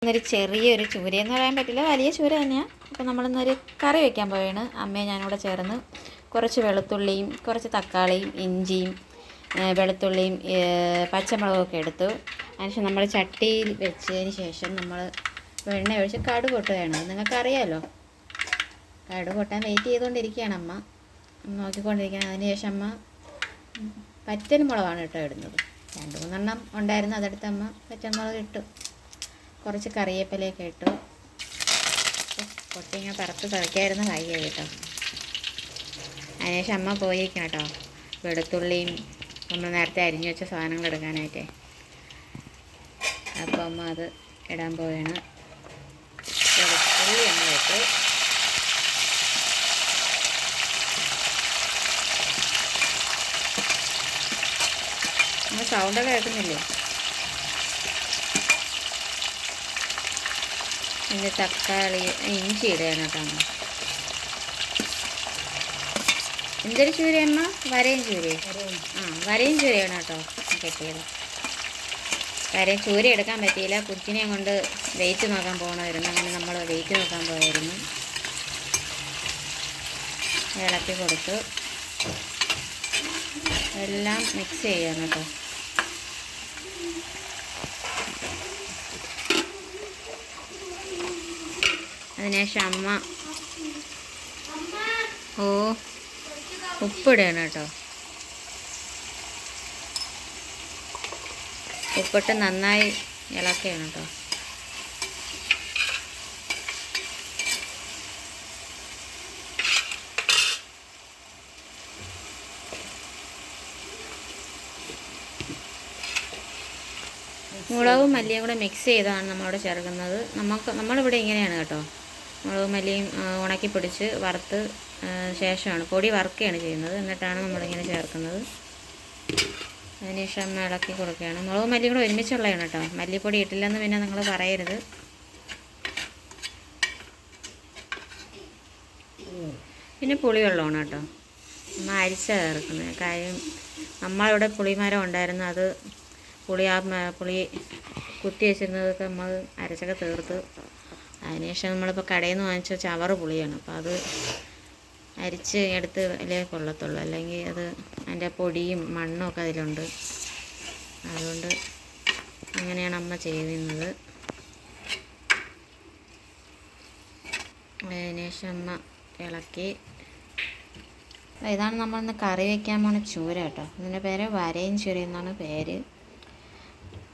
നമ്മളിന്നൊരു ചെറിയൊരു ചൂരയെന്ന് പറയാൻ പറ്റില്ല, വലിയ ചൂര തന്നെയാണ്. അപ്പോൾ നമ്മളിന്നൊരു കറി വയ്ക്കാൻ പോവുകയാണ്. അമ്മയും ഞാനിവിടെ ചേർന്ന് കുറച്ച് വെളുത്തുള്ളിയും കുറച്ച് തക്കാളിയും ഇഞ്ചിയും വെളുത്തുള്ളിയും പച്ചമുളകൊക്കെ എടുത്തു. അതിനുശേഷം നമ്മൾ ചട്ടിയിൽ വെച്ചതിന് ശേഷം നമ്മൾ വെണ്ണ ഒഴിച്ച് കടുക് പൊട്ടുകയാണ്. നിങ്ങൾക്കറിയാമല്ലോ, കടുക് പൊട്ടാൻ വെയിറ്റ് ചെയ്തുകൊണ്ടിരിക്കുകയാണ് അമ്മ, നോക്കിക്കൊണ്ടിരിക്കുകയാണ്. അതിനുശേഷം അമ്മ പച്ചൻ മുളകാണ് കേട്ടോ ഇടുന്നത്. 2-3 ഉണ്ടായിരുന്നു, അതെടുത്ത് അമ്മ പച്ചമുളക് ഇട്ടു. കുറച്ച് കറിവേപ്പിലയൊക്കെ ഇട്ടു. പൊട്ടിങ്ങ പറത്ത് തിളയ്ക്കായിരുന്നു കൈ കേട്ടോ. അതിനുശേഷം അമ്മ പോയിരിക്കണം കേട്ടോ വെളുത്തുള്ളിയും നമ്മൾ നേരത്തെ അരിഞ്ഞു വെച്ച സാധനങ്ങൾ എടുക്കാനായിട്ട്. അപ്പോൾ അമ്മ അത് ഇടാൻ പോവുകയാണ്. വെളുത്തുള്ളി അമ്മ ഇട്ടു. നമ്മൾ സൗണ്ടൊക്കെ കേൾക്കുന്നില്ലേ? പിന്നെ തക്കാളി ഇഞ്ചി ഇടുകയാണ് കേട്ടോ. എന്തൊരു ചൂരയമ്മ? വരയും ചൂരയും. വരയും ചൂരയാണ് കേട്ടോ കെട്ടിയത്. വരയും ചൂര എടുക്കാൻ പറ്റിയില്ല, കുച്ചിനെ കൊണ്ട് വെയിറ്റ് നോക്കാൻ പോകണമായിരുന്നു. അങ്ങനെ നമ്മൾ വെയിറ്റ് നോക്കാൻ പോയായിരുന്നു. ഇളക്കി കൊടുത്തു. എല്ലാം മിക്സ് ചെയ്യണം കേട്ടോ. അതിനുശേഷം അമ്മ ഉപ്പിടുകയാണ് കേട്ടോ. ഉപ്പിട്ട് നന്നായി ഇളക്കുകയാണ് കേട്ടോ. മുളകും മല്ലിയും കൂടെ മിക്സ് ചെയ്താണ് നമ്മളിവിടെ ചേർക്കുന്നത്. നമ്മളിവിടെ ഇങ്ങനെയാണ് കേട്ടോ, മുളകും മല്ലിയും ഉണക്കി പൊടിച്ച് വറുത്ത് ശേഷമാണ്, പൊടി വറുക്കുകയാണ് ചെയ്യുന്നത്, എന്നിട്ടാണ് നമ്മളിങ്ങനെ ചേർക്കുന്നത്. അതിനുശേഷം അമ്മ ഇളക്കി കൊടുക്കുകയാണ്. മുളകും മല്ലിയും കൂടെ ഒരുമിച്ചുള്ളതാണ് കേട്ടോ, മല്ലിപ്പൊടി ഇട്ടില്ലെന്ന് പിന്നെ നിങ്ങൾ പറയരുത്. പിന്നെ പുളിവെള്ളമാണ് കേട്ടോ, അമ്മ അരിച്ചാണ് ചേർക്കുന്നത്. കാര്യം നമ്മളിവിടെ പുളിമരം ഉണ്ടായിരുന്നു, അത് പുളി കുത്തി വെച്ചിരുന്നതൊക്കെ നമ്മൾ അരച്ചൊക്കെ തീർത്ത്. അതിനുശേഷം നമ്മളിപ്പോൾ കടയിൽ നിന്ന് വാങ്ങിച്ച ചവറ് പുളിയാണ്, അപ്പോൾ അത് അരിച്ച് എടുത്ത് അല്ലേ കൊള്ളത്തുള്ളൂ, അല്ലെങ്കിൽ അത് അതിൻ്റെ പൊടിയും മണ്ണും ഒക്കെ അതിലുണ്ട്. അതുകൊണ്ട് അങ്ങനെയാണ് അമ്മ ചെയ്യുന്നത്. അതിനുശേഷം അമ്മ ഇളക്കി. ഇതാണ് നമ്മളിന്ന് കറി വയ്ക്കാൻ പോണ ചൂര കേട്ടോ. ഇതിൻ്റെ പേര് വരയും ചൂര എന്നാണ് പേര്.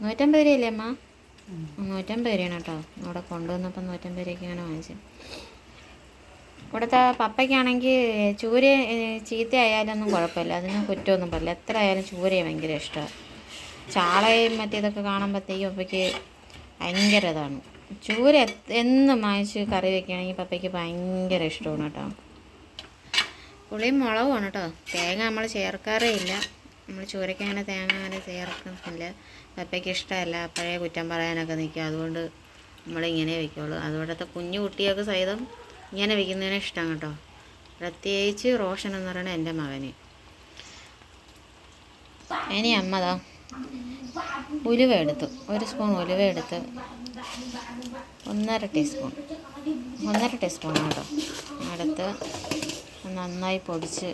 150 രൂപയല്ലേ അമ്മ? 150 രൂപയാണ് കേട്ടോ. ഇവിടെ കൊണ്ടുവന്നപ്പോൾ 150 രൂപയ്ക്ക് ഇങ്ങനെ വാങ്ങിച്ചു. ഇവിടുത്തെ പപ്പയ്ക്കാണെങ്കിൽ ചൂര ചീത്തയായാലൊന്നും കുഴപ്പമില്ല, അതിന് കുറ്റമൊന്നും പറയില്ല. എത്ര ആയാലും ചൂരയെ ഭയങ്കര ഇഷ്ടമാണ്. ചാളയും മറ്റേതൊക്കെ കാണുമ്പോഴത്തേക്കും പപ്പയ്ക്ക് ഭയങ്കര ഇതാണ്. ചൂര എന്നും വാങ്ങിച്ച് കറി വയ്ക്കുകയാണെങ്കിൽ പപ്പയ്ക്ക് ഭയങ്കര ഇഷ്ടമാണ് കേട്ടോ. പുളിയും മുളകുമാണ് കേട്ടോ. തേങ്ങ നമ്മൾ ചേർക്കാറേ ഇല്ല, നമ്മൾ ചൂരയ്ക്ക് അങ്ങനെ തേങ്ങ അങ്ങനെ ചേർക്കുന്നില്ല. പപ്പയ്ക്ക് ഇഷ്ടമല്ല, അപ്പോഴേ കുറ്റം പറയാനൊക്കെ നിൽക്കും. അതുകൊണ്ട് നമ്മളിങ്ങനെ വയ്ക്കുള്ളൂ. അതുകൊണ്ടത്തെ കുഞ്ഞു കുട്ടിയൊക്കെ സഹിതം ഇങ്ങനെ വയ്ക്കുന്നതിന് ഇഷ്ടം കേട്ടോ. പ്രത്യേകിച്ച് റോഷൻ എന്ന് പറയുന്നത് എൻ്റെ മകന്. ഇനി അമ്മതാ ഉലുവ എടുത്തു, 1 സ്പൂൺ ഉലുവ എടുത്ത് 1.5 ടീസ്പൂൺ കേട്ടോ എടുത്ത് നന്നായി പൊടിച്ച്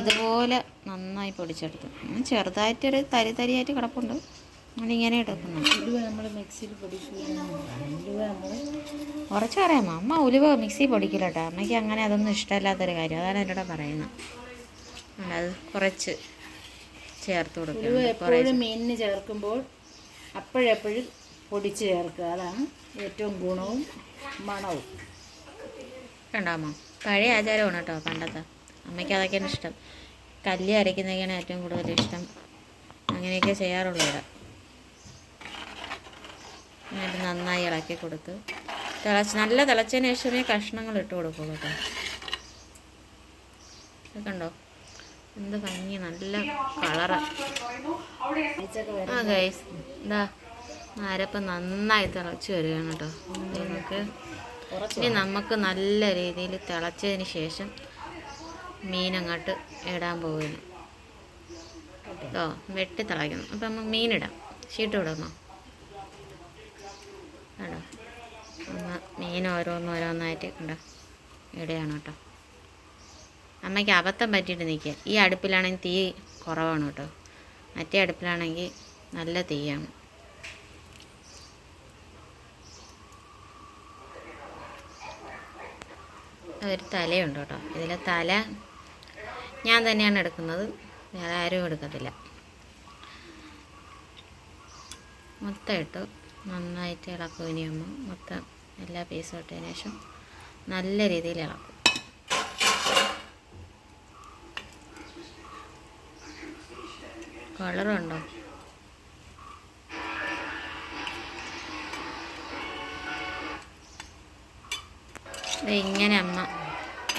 ഇതുപോലെ നന്നായി പൊടിച്ചെടുത്തു. ചെറുതായിട്ടൊരു തരിയായിട്ട് കിടപ്പുണ്ട്, നമ്മളിങ്ങനെ എടുക്കുന്നു. കുറച്ചറിയാമോ അമ്മ ഉലുവ മിക്സി പൊടിക്കില്ല കേട്ടോ. അമ്മയ്ക്ക് അങ്ങനെ അതൊന്നും ഇഷ്ടമല്ലാത്തൊരു കാര്യം, അതാണ് എന്നോട് പറയുന്നത്. അത് കുറച്ച് ചേർത്ത് കൊടുക്കുക. മീനിന് ചേർക്കുമ്പോൾ അപ്പോഴെപ്പോഴും പൊടിച്ച് ചേർക്കുക, അതാണ് ഏറ്റവും ഗുണവും മണവും. കണ്ടാമോ, പഴയ ആചാരമാണ് കേട്ടോ പണ്ടത്തെ. അമ്മയ്ക്ക് അതൊക്കെയാണ് ഇഷ്ടം, കല്ല് അരയ്ക്കുന്നതൊക്കെയാണ് ഏറ്റവും കൂടുതൽ ഇഷ്ടം. അങ്ങനെയൊക്കെ ചെയ്യാറുള്ളൂ ഇവിടെ. എന്നിട്ട് നന്നായി ഇളക്കി കൊടുത്ത് നല്ല തിളച്ചതിന് ശേഷമേ കഷ്ണങ്ങൾ ഇട്ട് കൊടുക്കുള്ളൂ കേട്ടോ. കണ്ടോ എന്ത് ഭംഗി, നല്ല കളറ്. ഗൈസ് എന്താ അരപ്പ് നന്നായി തിളച്ച് വരികയാണ് കേട്ടോ. ഇനി നമുക്ക് നല്ല രീതിയിൽ തിളച്ചതിന് ശേഷം മീൻ അങ്ങോട്ട് ഇടാൻ പോവുകയാണ്. ഓ വെട്ടി തിളയ്ക്കുന്നു. അപ്പം നമുക്ക് മീനിടാം. ഷീട്ട് ഇടാമോ? കണ്ടോ, മീൻ ഓരോന്നോരോന്നായിട്ട് കണ്ടോ ഇടുകയാണ് കേട്ടോ. അമ്മയ്ക്ക് അബദ്ധം പറ്റിയിട്ട് നിൽക്കുക. ഈ അടുപ്പിലാണെങ്കിൽ തീ കുറവാണ് കേട്ടോ, മറ്റേ അടുപ്പിലാണെങ്കിൽ നല്ല തീയാണ്. ഒരു തലയുണ്ട് കേട്ടോ. ഇതിലെ തല ഞാൻ തന്നെയാണ് എടുക്കുന്നത്, വേറെ ആരും എടുക്കത്തില്ല. മൊത്തം ഇട്ടു നന്നായിട്ട് ഇളക്കും. ഇനിയുമ്പോൾ മൊത്തം എല്ലാ പീസും ഇട്ടതിന് ശേഷം നല്ല രീതിയിൽ ഇളക്കും. കളറുണ്ടോ? ഇങ്ങനെ അമ്മ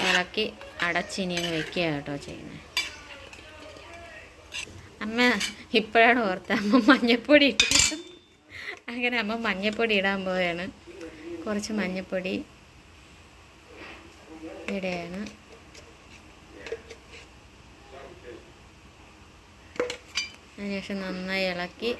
ഇളക്കി അടച്ചിനിയും വെക്കുക കേട്ടോ ചെയ്യുന്നത്. അമ്മ ഇപ്പോഴാണ് ഓർത്ത അമ്മ മഞ്ഞൾപ്പൊടി ഇട്ടിട്ട്. അങ്ങനെ അമ്മ മഞ്ഞൾപ്പൊടി ഇടാൻ പോവുകയാണ്. കുറച്ച് മഞ്ഞൾപ്പൊടി ഇടുകയാണ്. അതിനുശേഷം നന്നായി ഇളക്കി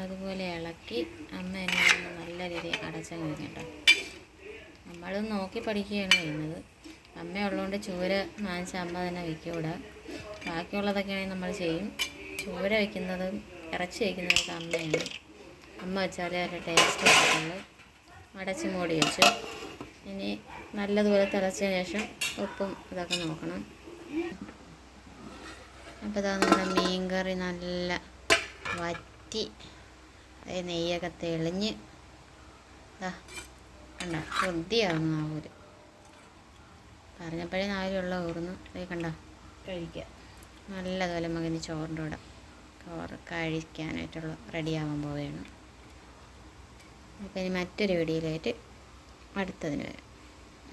അതുപോലെ ഇളക്കി അമ്മ എന്നെ നല്ല രീതിയിൽ അടച്ചങ്ങ് വെക്കട്ടോ. നമ്മൾ നോക്കി പഠിക്കുകയാണ് ചെയ്യുന്നത്. അമ്മ ഉള്ളതുകൊണ്ട് ചൂര വാങ്ങിച്ച അമ്മ തന്നെ വയ്ക്കൂടെ. ബാക്കിയുള്ളതൊക്കെയാണെങ്കിൽ നമ്മൾ ചെയ്യും. ചൂര വയ്ക്കുന്നതും ഇറച്ചി വയ്ക്കുന്നതൊക്കെ അമ്മയാണ്. അമ്മ വെച്ചാലേ അതിൻ്റെ ടേസ്റ്റ് വരത്തുള്ളൂ. അടച്ച് മൂടി വെച്ചു. ഇനി നല്ലതുപോലെ തിളച്ചതിന് ശേഷം ഉപ്പും ഇതൊക്കെ നോക്കണം. അപ്പോൾ ഇതാ നമ്മുടെ മീൻ കറി നല്ല വറ്റി നെയ്യൊക്കെ തെളിഞ്ഞ് കണ്ട കൊതിയാവുന്നു നാവൂര്. പറഞ്ഞപ്പോഴേ നാവിലുള്ള ഊർന്ന് കണ്ട കഴിക്കാം. നല്ലതുപോലെ മകന് ചോറിൻ്റെ കൂടെ കഴിക്കാനായിട്ടുള്ള റെഡിയാവാൻ പോവുകയാണ്. അപ്പോൾ ഇനി മറ്റൊരു വീഡിയോയിലായിട്ട് അടുത്തതിന് വരാം.